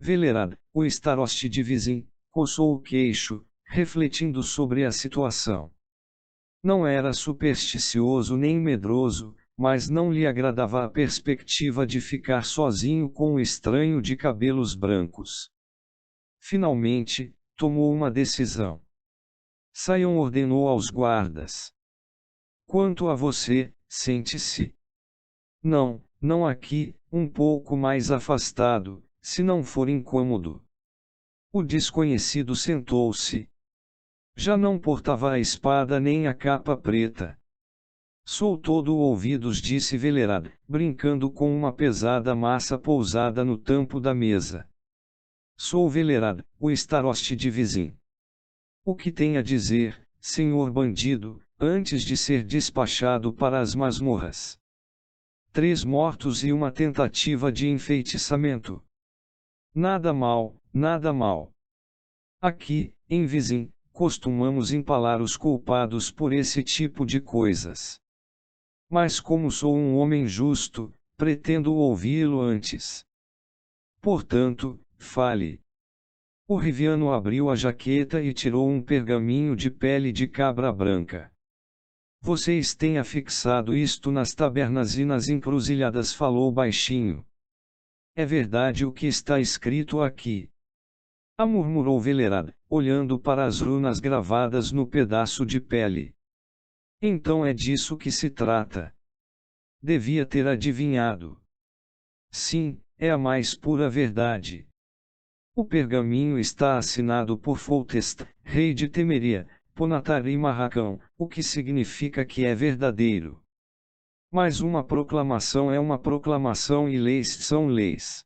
Velerad, o staroste de Vizin, coçou o queixo, refletindo sobre a situação. Não era supersticioso nem medroso, mas não lhe agradava a perspectiva de ficar sozinho com um estranho de cabelos brancos. Finalmente, tomou uma decisão. Sion ordenou aos guardas. Quanto a você, sente-se. Não, não aqui, um pouco mais afastado, se não for incômodo. O desconhecido sentou-se. Já não portava a espada nem a capa preta. Sou todo ouvidos, disse Velerad, brincando com uma pesada massa pousada no tampo da mesa. Sou Velerad, o staroste de Vizin. O que tem a dizer, senhor bandido, antes de ser despachado para as masmorras? 3 mortos e uma tentativa de enfeitiçamento. Nada mal, nada mal. Aqui, em Vizin, costumamos empalar os culpados por esse tipo de coisas. Mas como sou um homem justo, pretendo ouvi-lo antes. Portanto, fale. O Riviano abriu a jaqueta e tirou um pergaminho de pele de cabra branca. Vocês têm afixado isto nas tabernas e nas encruzilhadas, falou baixinho. É verdade o que está escrito aqui. Murmurou Velerad, olhando para as runas gravadas no pedaço de pele. Então é disso que se trata. Devia ter adivinhado. Sim, é a mais pura verdade. O pergaminho está assinado por Foltest, rei de Temeria, Ponatar e Marracão, o que significa que é verdadeiro. Mas uma proclamação é uma proclamação e leis são leis.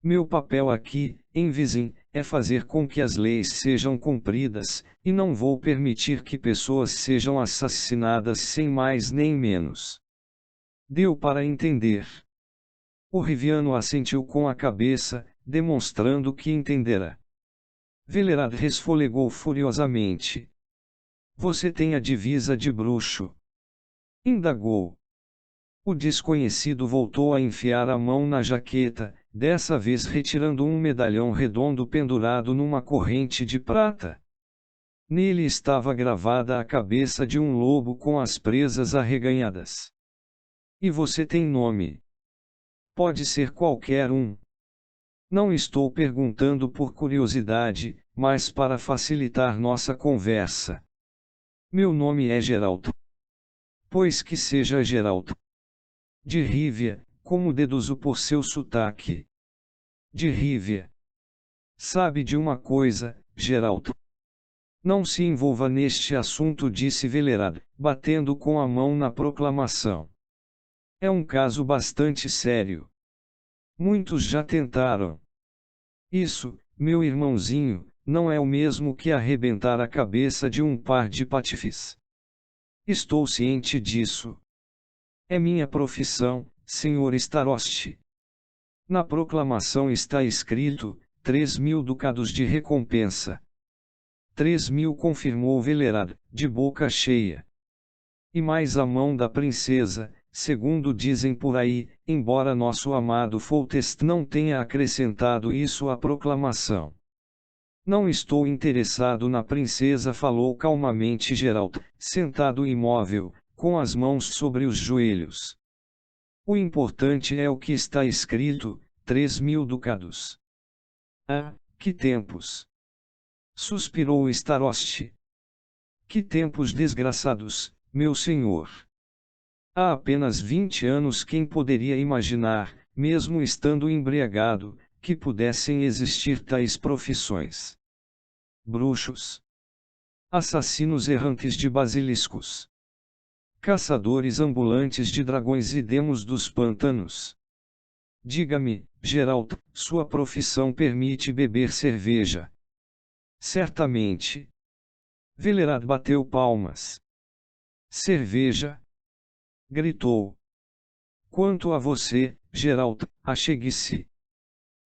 Meu papel aqui, em Vizin, é fazer com que as leis sejam cumpridas, e não vou permitir que pessoas sejam assassinadas sem mais nem menos. Deu para entender. O Riviano assentiu com a cabeça, demonstrando que entendera. Velerad resfolegou furiosamente. Você tem a divisa de bruxo? Indagou. O desconhecido voltou a enfiar a mão na jaqueta, dessa vez retirando um medalhão redondo pendurado numa corrente de prata. Nele estava gravada a cabeça de um lobo com as presas arreganhadas. E você tem nome? Pode ser qualquer um. Não estou perguntando por curiosidade, mas para facilitar nossa conversa. Meu nome é Geraldo. Pois que seja Geraldo. De Rívia, como deduzo por seu sotaque. De Rívia. Sabe de uma coisa, Geraldo? Não se envolva neste assunto, disse Velerad, batendo com a mão na proclamação. É um caso bastante sério. Muitos já tentaram. Isso, meu irmãozinho, não é o mesmo que arrebentar a cabeça de um par de patifes. Estou ciente disso. É minha profissão, senhor Staroste. Na proclamação está escrito, 3.000 ducados de recompensa. 3.000, confirmou Velerad, de boca cheia. E mais a mão da princesa, segundo dizem por aí, embora nosso amado Foltest não tenha acrescentado isso à proclamação. Não estou interessado na princesa, falou calmamente Geralt, sentado imóvel, com as mãos sobre os joelhos. O importante é o que está escrito, 3.000 ducados. Ah, que tempos! Suspirou Staroste. Que tempos desgraçados, meu senhor! Há apenas 20 anos quem poderia imaginar, mesmo estando embriagado, que pudessem existir tais profissões? Bruxos. Assassinos errantes de basiliscos. Caçadores ambulantes de dragões e demos dos pântanos. Diga-me, Geralt, sua profissão permite beber cerveja? Certamente. Velerad bateu palmas. Cerveja? Gritou. Quanto a você, Geralt, achegue-se.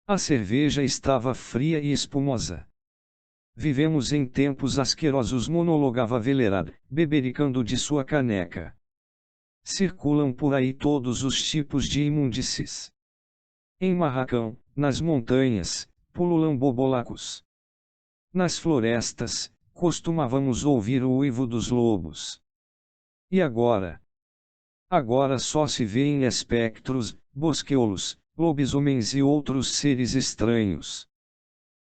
A cerveja estava fria e espumosa. Vivemos em tempos asquerosos, monologava Velerad, bebericando de sua caneca. Circulam por aí todos os tipos de imúndices. Em Marracão, nas montanhas, pululambobolacos. Nas florestas, costumávamos ouvir o uivo dos lobos. E agora? Agora só se vêem espectros, bosqueolos, lobisomens e outros seres estranhos.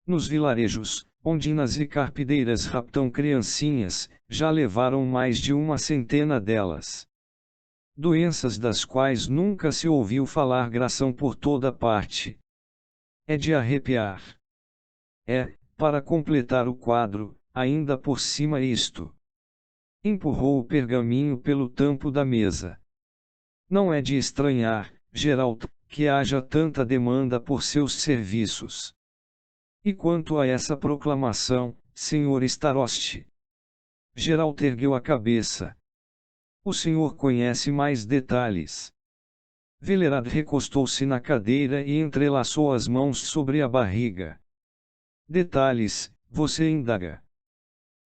Nos vilarejos, ondinas e carpideiras raptam criancinhas, já levaram mais de 100 delas. Doenças das quais nunca se ouviu falar graçam por toda parte. É de arrepiar. Para completar o quadro, ainda por cima isto. Empurrou o pergaminho pelo tampo da mesa. Não é de estranhar, Geralt, que haja tanta demanda por seus serviços. E quanto a essa proclamação, Sr. Starost? Geralt ergueu a cabeça. O senhor conhece mais detalhes. Velerad recostou-se na cadeira e entrelaçou as mãos sobre a barriga. Detalhes, você indaga.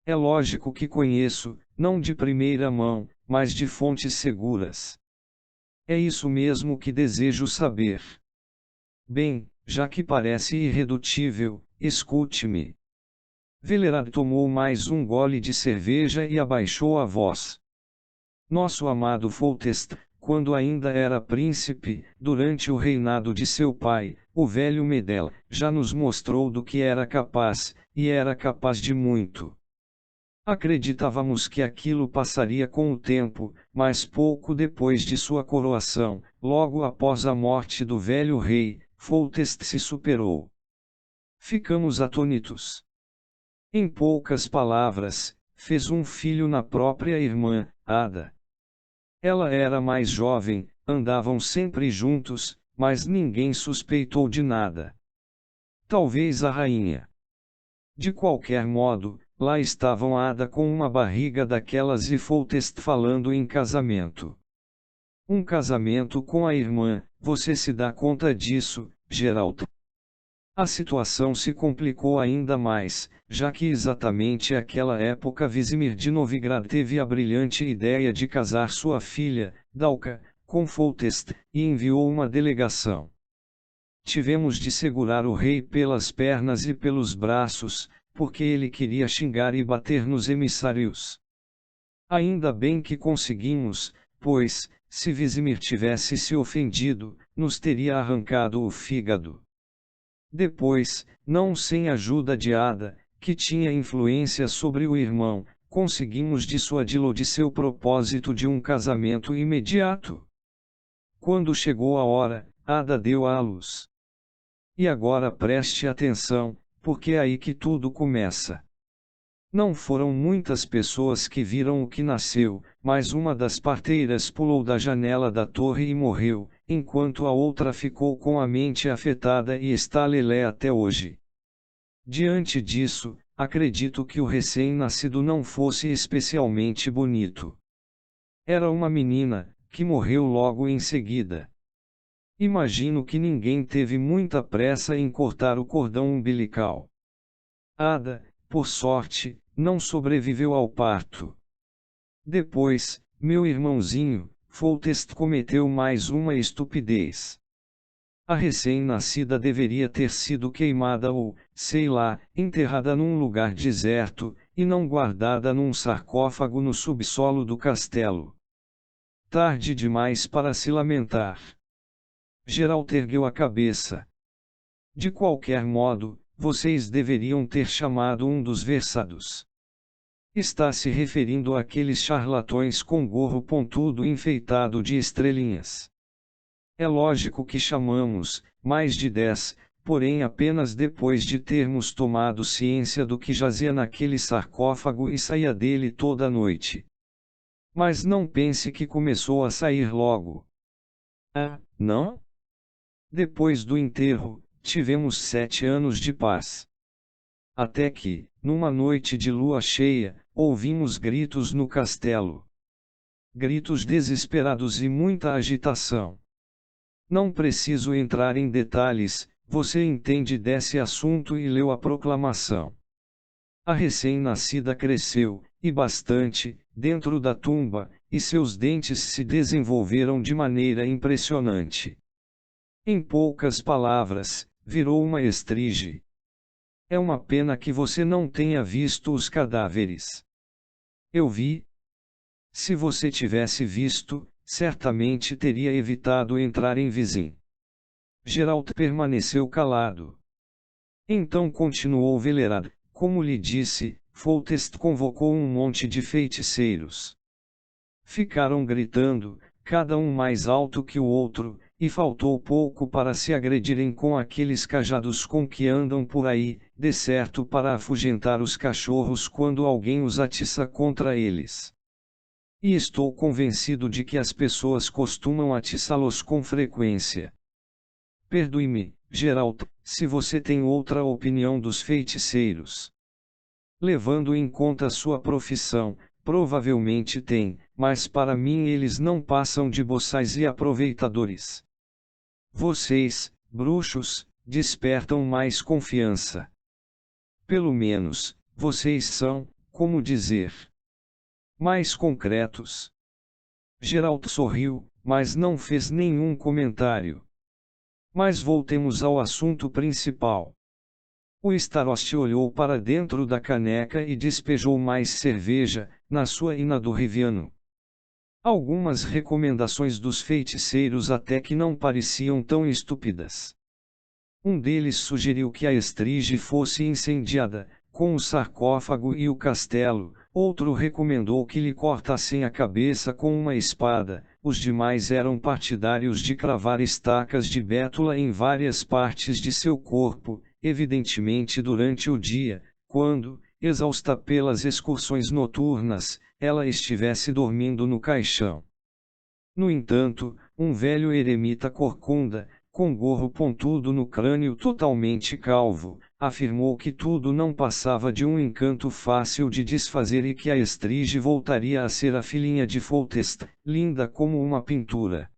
É lógico que conheço, não de primeira mão, mas de fontes seguras. É isso mesmo que desejo saber. Bem, já que parece irredutível, escute-me. Velerad tomou mais um gole de cerveja e abaixou a voz. Nosso amado Foltest, quando ainda era príncipe, durante o reinado de seu pai, o velho Medel, já nos mostrou do que era capaz, e era capaz de muito. Acreditávamos que aquilo passaria com o tempo, mas pouco depois de sua coroação, logo após a morte do velho rei, Foltest se superou. Ficamos atônitos. Em poucas palavras, fez um filho na própria irmã, Ada. Ela era mais jovem, andavam sempre juntos, mas ninguém suspeitou de nada. Talvez a rainha. De qualquer modo, lá estavam Ada com uma barriga daquelas e Foltest falando em casamento. Um casamento com a irmã, você se dá conta disso, Geralt? A situação se complicou ainda mais, já que exatamente àquela época Vizimir de Novigrad teve a brilhante ideia de casar sua filha, Dalka, com Foltest, e enviou uma delegação. Tivemos de segurar o rei pelas pernas e pelos braços, porque ele queria xingar e bater nos emissários. Ainda bem que conseguimos, pois, se Vizimir tivesse se ofendido, nos teria arrancado o fígado. Depois, não sem a ajuda de Ada, que tinha influência sobre o irmão, conseguimos dissuadi-lo de seu propósito de um casamento imediato. Quando chegou a hora, Ada deu à luz. E agora preste atenção, porque é aí que tudo começa. Não foram muitas pessoas que viram o que nasceu, mas uma das parteiras pulou da janela da torre e morreu, enquanto a outra ficou com a mente afetada e está lelé até hoje. Diante disso, acredito que o recém-nascido não fosse especialmente bonito. Era uma menina, que morreu logo em seguida. Imagino que ninguém teve muita pressa em cortar o cordão umbilical. Ada, por sorte, não sobreviveu ao parto. Depois, meu irmãozinho, Foltest cometeu mais uma estupidez. A recém-nascida deveria ter sido queimada ou, sei lá, enterrada num lugar deserto, e não guardada num sarcófago no subsolo do castelo. Tarde demais para se lamentar. Geralt ergueu a cabeça. De qualquer modo, vocês deveriam ter chamado um dos versados. Está se referindo àqueles charlatões com gorro pontudo enfeitado de estrelinhas. É lógico que chamamos, mais de 10, porém apenas depois de termos tomado ciência do que jazia naquele sarcófago e saía dele toda noite. Mas não pense que começou a sair logo. Ah, não? Depois do enterro, tivemos 7 anos de paz. Até que, numa noite de lua cheia, ouvimos gritos no castelo. Gritos desesperados e muita agitação. Não preciso entrar em detalhes, você entende desse assunto e leu a proclamação. A recém-nascida cresceu, e bastante, dentro da tumba, e seus dentes se desenvolveram de maneira impressionante. Em poucas palavras, virou uma estrige. É uma pena que você não tenha visto os cadáveres. Eu vi. Se você tivesse visto, certamente teria evitado entrar em Vizin. Geralt permaneceu calado. Então continuou Velerad. Como lhe disse, Foltest convocou um monte de feiticeiros. Ficaram gritando, cada um mais alto que o outro, e faltou pouco para se agredirem com aqueles cajados com que andam por aí, de certo para afugentar os cachorros quando alguém os atiça contra eles. E estou convencido de que as pessoas costumam atiçá-los com frequência. Perdoe-me, Geralt, se você tem outra opinião dos feiticeiros. Levando em conta sua profissão, provavelmente tem, mas para mim eles não passam de boçais e aproveitadores. Vocês, bruxos, despertam mais confiança. Pelo menos, vocês são, como dizer, mais concretos. Geralt sorriu, mas não fez nenhum comentário. Mas voltemos ao assunto principal. O Starost olhou para dentro da caneca e despejou mais cerveja, na sua e na do Riviano. Algumas recomendações dos feiticeiros até que não pareciam tão estúpidas. Um deles sugeriu que a estrige fosse incendiada, com o sarcófago e o castelo, outro recomendou que lhe cortassem a cabeça com uma espada, os demais eram partidários de cravar estacas de bétula em várias partes de seu corpo, evidentemente durante o dia, quando, exausta pelas excursões noturnas, ela estivesse dormindo no caixão. No entanto, um velho eremita corcunda, com gorro pontudo no crânio totalmente calvo, afirmou que tudo não passava de um encanto fácil de desfazer e que a estrige voltaria a ser a filhinha de Foltest, linda como uma pintura.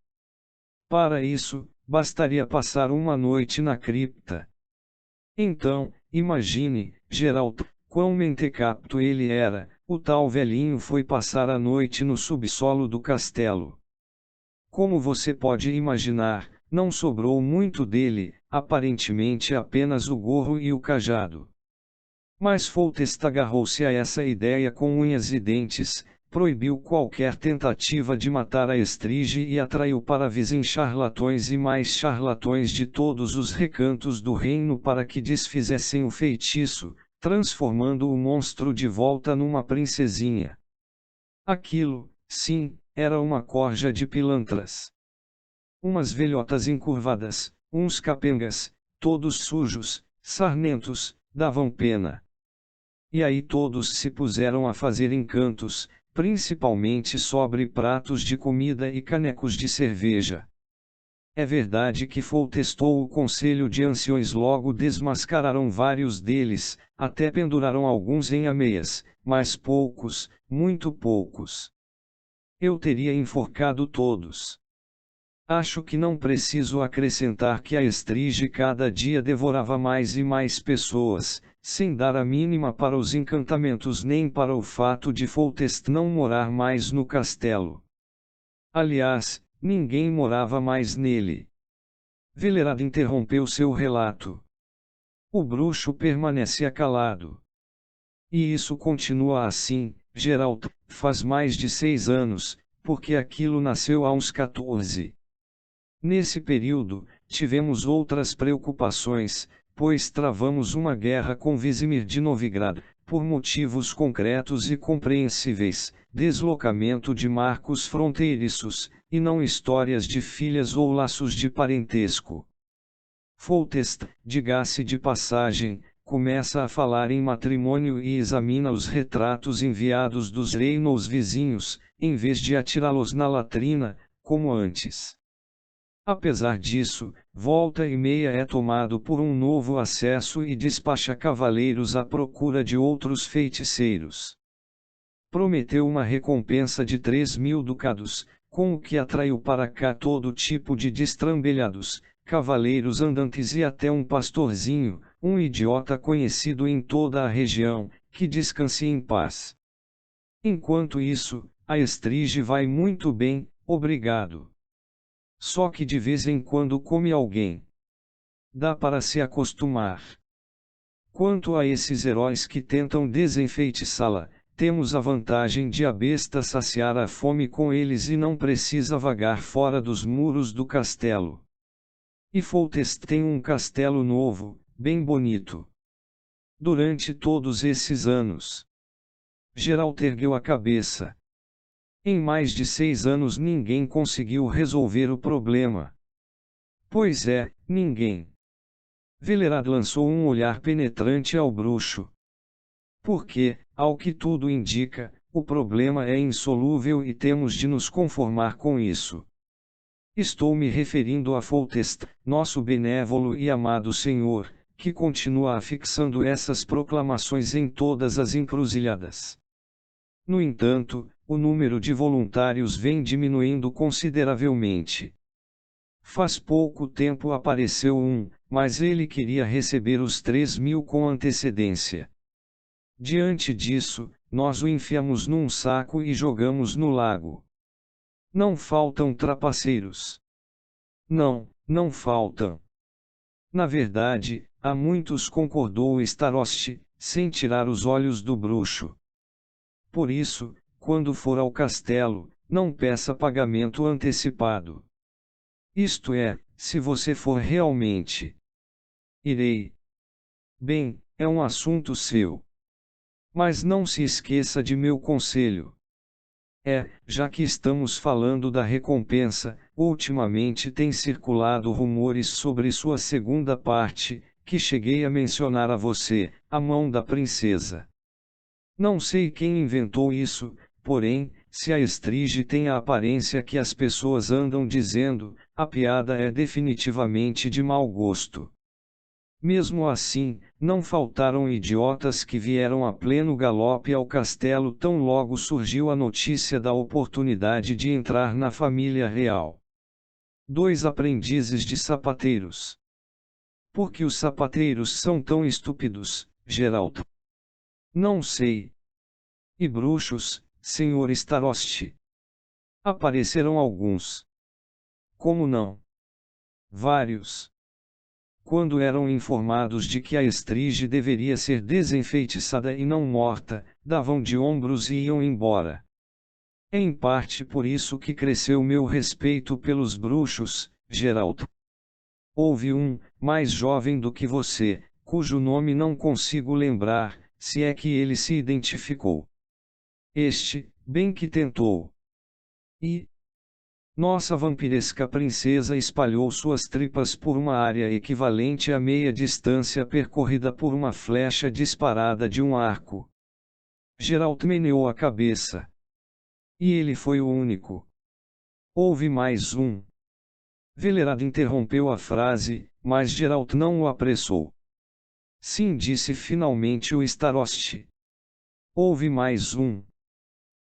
Para isso, bastaria passar uma noite na cripta. Então, imagine, Geralt, quão mentecapto ele era, o tal velhinho foi passar a noite no subsolo do castelo. Como você pode imaginar, não sobrou muito dele, aparentemente apenas o gorro e o cajado. Mas Foltest agarrou-se a essa ideia com unhas e dentes, proibiu qualquer tentativa de matar a estrige e atraiu para Vizin charlatões e mais charlatões de todos os recantos do reino para que desfizessem o feitiço, transformando o monstro de volta numa princesinha. Aquilo, sim, era uma corja de pilantras. Umas velhotas encurvadas, uns capengas, todos sujos, sarnentos, davam pena. E aí todos se puseram a fazer encantos, principalmente sobre pratos de comida e canecos de cerveja. É verdade que Foltestou o conselho de anciões logo desmascararam vários deles, até penduraram alguns em ameias, mas poucos, muito poucos. Eu teria enforcado todos. Acho que não preciso acrescentar que a estrige cada dia devorava mais e mais pessoas, sem dar a mínima para os encantamentos nem para o fato de Foltest não morar mais no castelo. Aliás, ninguém morava mais nele. Velerad interrompeu seu relato. O bruxo permanece calado. E isso continua assim, Geralt, faz mais de 6 anos, porque aquilo nasceu há uns 14. Nesse período, tivemos outras preocupações, pois travamos uma guerra com Vizimir de Novigrad, por motivos concretos e compreensíveis, deslocamento de marcos fronteiriços, e não histórias de filhas ou laços de parentesco. Foltest, diga-se de passagem, começa a falar em matrimônio e examina os retratos enviados dos reinos vizinhos, em vez de atirá-los na latrina, como antes. Apesar disso, volta e meia é tomado por um novo acesso e despacha cavaleiros à procura de outros feiticeiros. Prometeu uma recompensa de 3.000 ducados, com o que atraiu para cá todo tipo de destrambelhados, cavaleiros andantes e até um pastorzinho, um idiota conhecido em toda a região, que descanse em paz. Enquanto isso, a estrige vai muito bem, obrigado. Só que de vez em quando come alguém. Dá para se acostumar. Quanto a esses heróis que tentam desenfeitiçá-la, temos a vantagem de a besta saciar a fome com eles e não precisa vagar fora dos muros do castelo. E Foltest tem um castelo novo, bem bonito. Durante todos esses anos, Geralt ergueu a cabeça. Em mais de 6 anos ninguém conseguiu resolver o problema. Pois é, ninguém. Velerad lançou um olhar penetrante ao bruxo. Porque, ao que tudo indica, o problema é insolúvel e temos de nos conformar com isso. Estou me referindo a Foltest, nosso benévolo e amado senhor, que continua afixando essas proclamações em todas as encruzilhadas. No entanto, o número de voluntários vem diminuindo consideravelmente. Faz pouco tempo apareceu um, mas ele queria receber os 3.000 com antecedência. Diante disso, nós o enfiamos num saco e jogamos no lago. Não faltam trapaceiros. Não, não faltam. Na verdade, há muitos, concordou Starost, sem tirar os olhos do bruxo. Por isso, quando for ao castelo, não peça pagamento antecipado. Isto é, se você for realmente. Irei. Bem, é um assunto seu. Mas não se esqueça de meu conselho. Já que estamos falando da recompensa, ultimamente tem circulado rumores sobre sua segunda parte, que cheguei a mencionar a você, a mão da princesa. Não sei quem inventou isso, porém, se a Estrige tem a aparência que as pessoas andam dizendo, a piada é definitivamente de mau gosto. Mesmo assim, não faltaram idiotas que vieram a pleno galope ao castelo tão logo surgiu a notícia da oportunidade de entrar na família real. 2 aprendizes de sapateiros. Por que os sapateiros são tão estúpidos, Geralt? Não sei. E bruxos, Sr. Starost? Apareceram alguns. Como não? Vários. Quando eram informados de que a Estrige deveria ser desenfeitiçada e não morta, davam de ombros e iam embora. É em parte por isso que cresceu meu respeito pelos bruxos, Geralt. Houve um, mais jovem do que você, cujo nome não consigo lembrar, se é que ele se identificou. Este, bem que tentou. E nossa vampiresca princesa espalhou suas tripas por uma área equivalente à meia distância percorrida por uma flecha disparada de um arco. Geralt meneou a cabeça. E ele foi o único. Houve mais um. Velerad interrompeu a frase, mas Geralt não o apressou. Sim, disse finalmente o Starost. Houve mais um.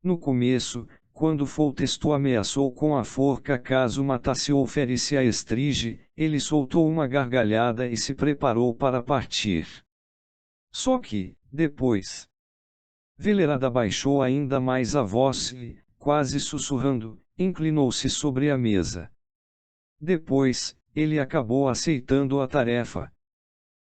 No começo, quando Foltest o ameaçou com a forca caso matasse ou ferisse a Estrige, ele soltou uma gargalhada e se preparou para partir. Só que, depois, Velerad abaixou ainda mais a voz e, quase sussurrando, inclinou-se sobre a mesa. Depois, ele acabou aceitando a tarefa.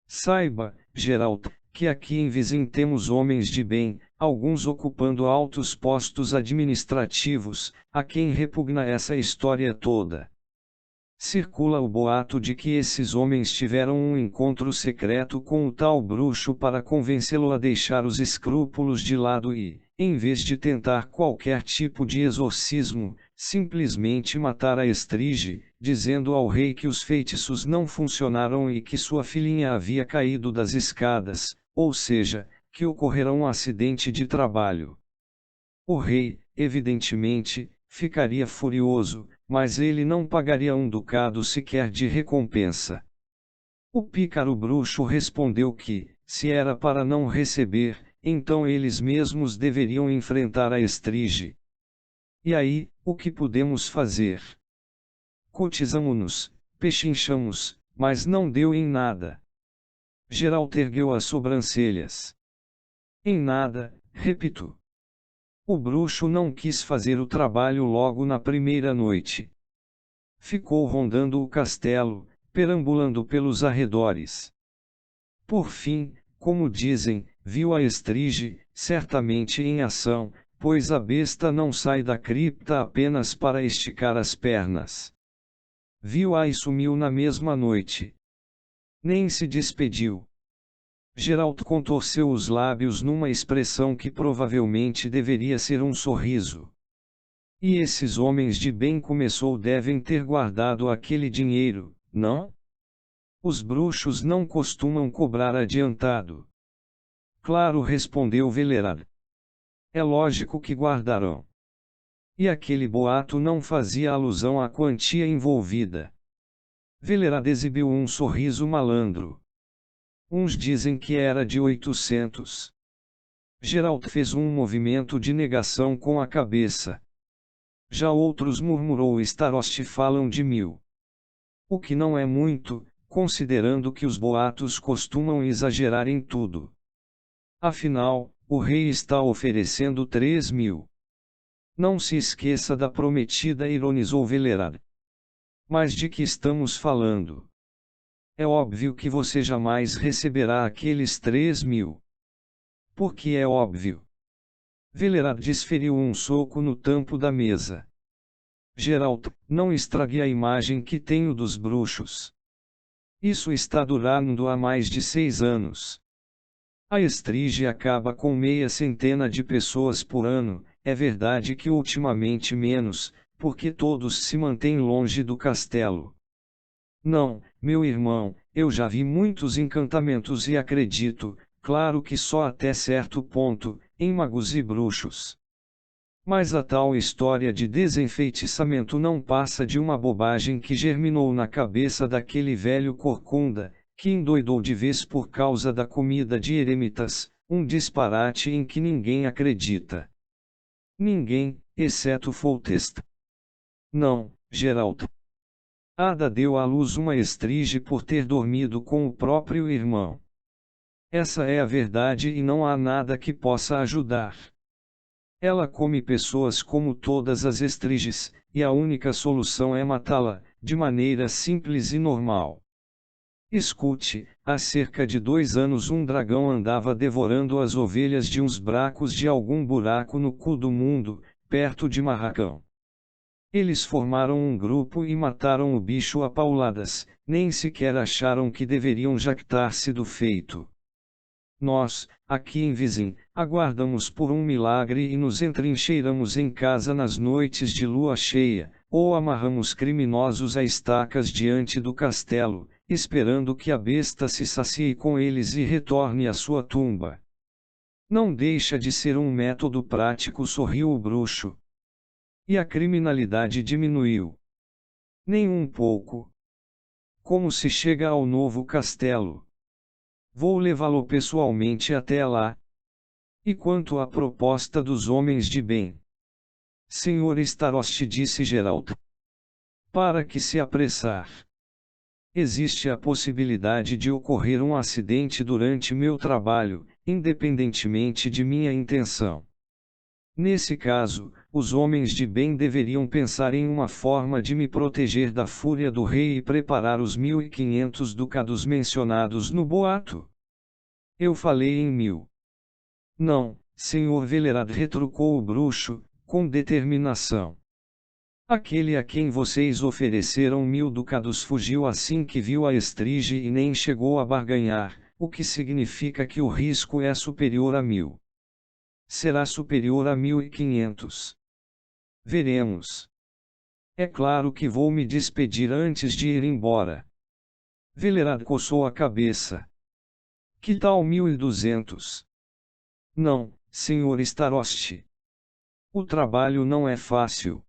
Saiba, Geralt, que aqui em Vizin temos homens de bem, alguns ocupando altos postos administrativos, a quem repugna essa história toda. Circula o boato de que esses homens tiveram um encontro secreto com o tal bruxo para convencê-lo a deixar os escrúpulos de lado e, em vez de tentar qualquer tipo de exorcismo, simplesmente matar a Estrige, dizendo ao rei que os feitiços não funcionaram e que sua filhinha havia caído das escadas, ou seja, que ocorrera um acidente de trabalho. O rei, evidentemente, ficaria furioso, mas ele não pagaria um ducado sequer de recompensa. O pícaro bruxo respondeu que, se era para não receber, então eles mesmos deveriam enfrentar a Estrige. E aí, o que podemos fazer? Cotizamo-nos, pechinchamos, mas não deu em nada. Geralt ergueu as sobrancelhas. Em nada, repito. O bruxo não quis fazer o trabalho logo na primeira noite. Ficou rondando o castelo, perambulando pelos arredores. Por fim, como dizem, viu a estrige, certamente em ação, pois a besta não sai da cripta apenas para esticar as pernas. Viu-a e sumiu na mesma noite. Nem se despediu. Geraldo contorceu os lábios numa expressão que provavelmente deveria ser um sorriso. E esses homens de bem devem ter guardado aquele dinheiro, não? Os bruxos não costumam cobrar adiantado. Claro, respondeu Velerad. É lógico que guardarão. E aquele boato não fazia alusão à quantia envolvida. Velerad exibiu um sorriso malandro. Uns dizem que era de 800. Geralt fez um movimento de negação com a cabeça. Já outros, murmurou Starost, falam de 1000. O que não é muito, considerando que os boatos costumam exagerar em tudo. Afinal, o rei está oferecendo 3000. Não se esqueça da prometida, ironizou Velerad. Mas de que estamos falando? É óbvio que você jamais receberá aqueles 3000. Por que é óbvio? Velerad desferiu um soco no tampo da mesa. Geralt, não estrague a imagem que tenho dos bruxos. Isso está durando há mais de 6 anos. A estrige acaba com 600 de pessoas por ano, é verdade que ultimamente menos, porque todos se mantêm longe do castelo. Não, meu irmão, eu já vi muitos encantamentos e acredito, claro que só até certo ponto, em magos e bruxos. Mas a tal história de desenfeitiçamento não passa de uma bobagem que germinou na cabeça daquele velho corcunda, que endoidou de vez por causa da comida de eremitas, um disparate em que ninguém acredita. Ninguém, exceto Foltest. Não, Geralt. Ada deu à luz uma estrige por ter dormido com o próprio irmão. Essa é a verdade e não há nada que possa ajudar. Ela come pessoas como todas as estriges, e a única solução é matá-la, de maneira simples e normal. Escute, há cerca de 2 anos um dragão andava devorando as ovelhas de uns bracos de algum buraco no cu do mundo, perto de Marracão. Eles formaram um grupo e mataram o bicho a pauladas, nem sequer acharam que deveriam jactar-se do feito. Nós, aqui em Vizin, aguardamos por um milagre e nos entrincheiramos em casa nas noites de lua cheia, ou amarramos criminosos a estacas diante do castelo, esperando que a besta se sacie com eles e retorne à sua tumba. Não deixa de ser um método prático, sorriu o bruxo. E a criminalidade diminuiu? Nem um pouco. Como se chega ao novo castelo? Vou levá-lo pessoalmente até lá. E quanto à proposta dos homens de bem? Senhor Starost, disse Geralt. Para que se apressar? Existe a possibilidade de ocorrer um acidente durante meu trabalho, independentemente de minha intenção. Nesse caso, os homens de bem deveriam pensar em uma forma de me proteger da fúria do rei e preparar os 1500 ducados mencionados no boato. Eu falei em 1000. Não, senhor Velerad, retrucou o bruxo, com determinação. Aquele a quem vocês ofereceram 1000 ducados fugiu assim que viu a estrige e nem chegou a barganhar, o que significa que o risco é superior a 1000. Será superior a 1500. Veremos. É claro que vou me despedir antes de ir embora. Velerad coçou a cabeça. Que tal 1200? Não, senhor Starost. O trabalho não é fácil.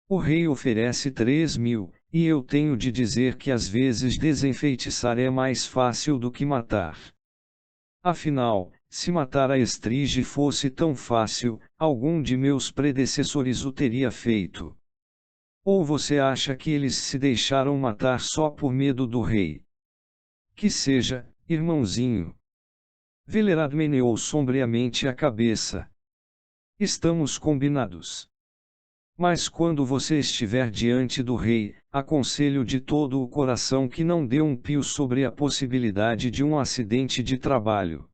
O rei oferece 3000, e eu tenho de dizer que às vezes desenfeitiçar é mais fácil do que matar. Afinal, se matar a estrige fosse tão fácil, algum de meus predecessores o teria feito. Ou você acha que eles se deixaram matar só por medo do rei? Que seja, irmãozinho. Velerad meneou sombriamente a cabeça. Estamos combinados. Mas quando você estiver diante do rei, aconselho de todo o coração que não dê um pio sobre a possibilidade de um acidente de trabalho.